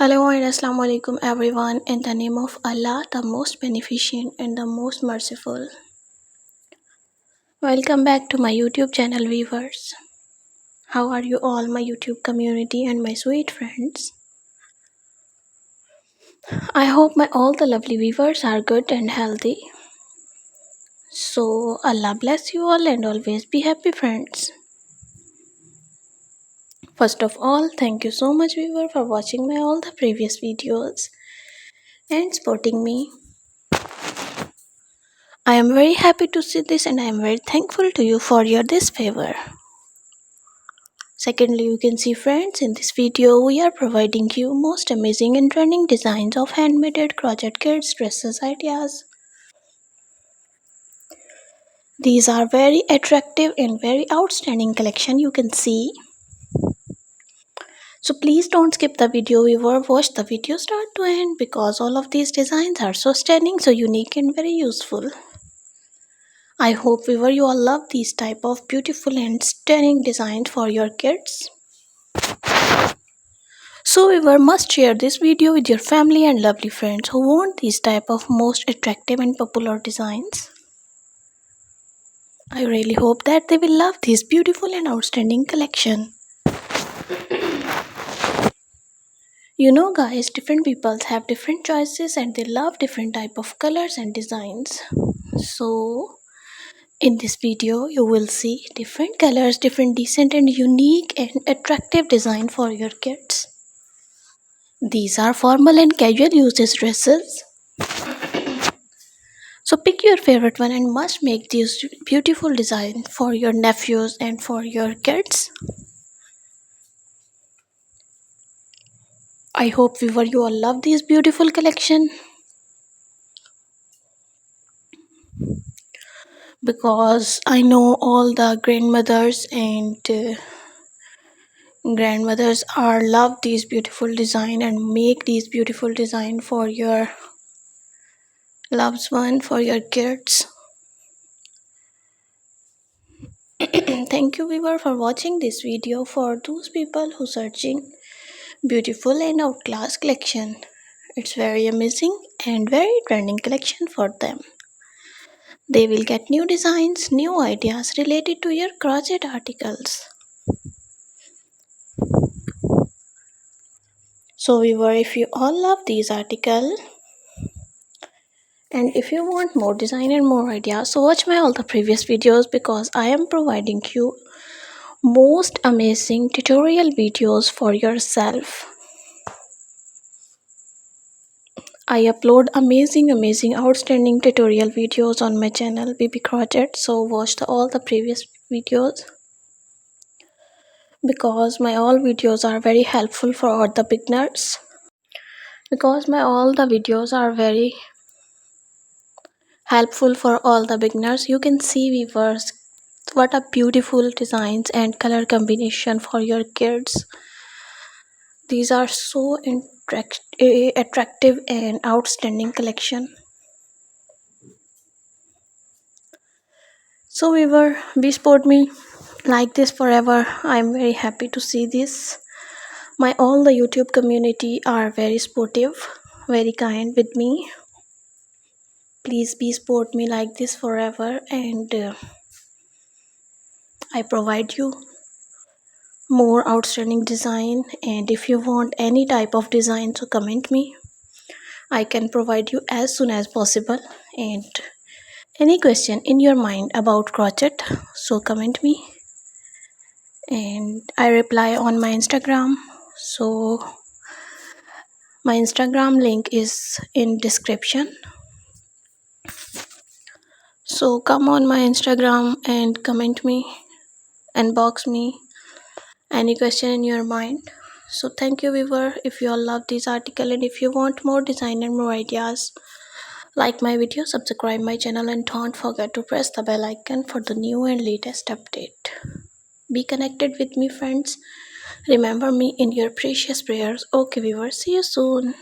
Hello and Assalamu alaikum everyone. In the name of Allah, the most beneficent and the most merciful. Welcome back to my YouTube channel viewers. How are you all, my YouTube community and my sweet friends? I hope my all the lovely viewers are good and healthy. So Allah bless you all and always be happy friends. First of all, thank you so much viewer for watching my all the previous videos and supporting me. I am very happy to see this and I am very thankful to you for your this favor. Secondly, you can see friends, in this video we are providing you most amazing and trending designs of handmade crochet kids dresses ideas. These are very attractive and very outstanding collection you can see. So please don't skip the video viewer, watch the video start to end because all of these designs are so stunning, so unique and very useful. I hope viewer you all love these type of beautiful and stunning designs for your kids. So viewer must share this video with your family and lovely friends who want these type of most attractive and popular designs. I really hope that they will love this beautiful and outstanding collection. You know guys, different people have different choices and they love different type of colors and designs. So in this video you will see different colors, different decent and unique and attractive design for your kids. These are formal and casual uses dresses. So pick your favorite one and must make these beautiful designs for your nephews and for your kids. I hope viewer you all love this beautiful collection because I know all the grandmothers and grandmothers are love these beautiful design and make these beautiful design for your loved one, for your kids. Thank you viewer for watching this video. For those people who searching beautiful and outclass collection, it's very amazing and very trending collection for them. They will get new designs, new ideas related to your crochet articles. So viewer, if you all love these articles and if you want more design and more ideas, so watch my all the previous videos because I am providing you most amazing tutorial videos for yourself. I upload amazing outstanding tutorial videos on my channel Baby Crochet, so watch all the previous videos because my all videos are very helpful for all the beginners. Because my all the videos are very helpful for all the beginners. You can see viewers what a beautiful designs and color combination for your kids. These are so attractive and outstanding collection. So viewer, be support me like this forever. I'm very happy to see this. My all the YouTube community are very supportive, very kind with me. Please be support me like this forever and I provide you more outstanding design, and if you want any type of design so comment me. I can provide you as soon as possible, and any question in your mind about crochet so comment me and I reply on my Instagram. So my Instagram link is in description, so come on my Instagram and comment me, inbox me any question in your mind. So thank you viewer, if you all love this article and if you want more design and more ideas, like my video, subscribe my channel and don't forget to press the bell icon for the new and latest update. Be connected with me friends, remember me in your precious prayers. Okay viewers, see you soon.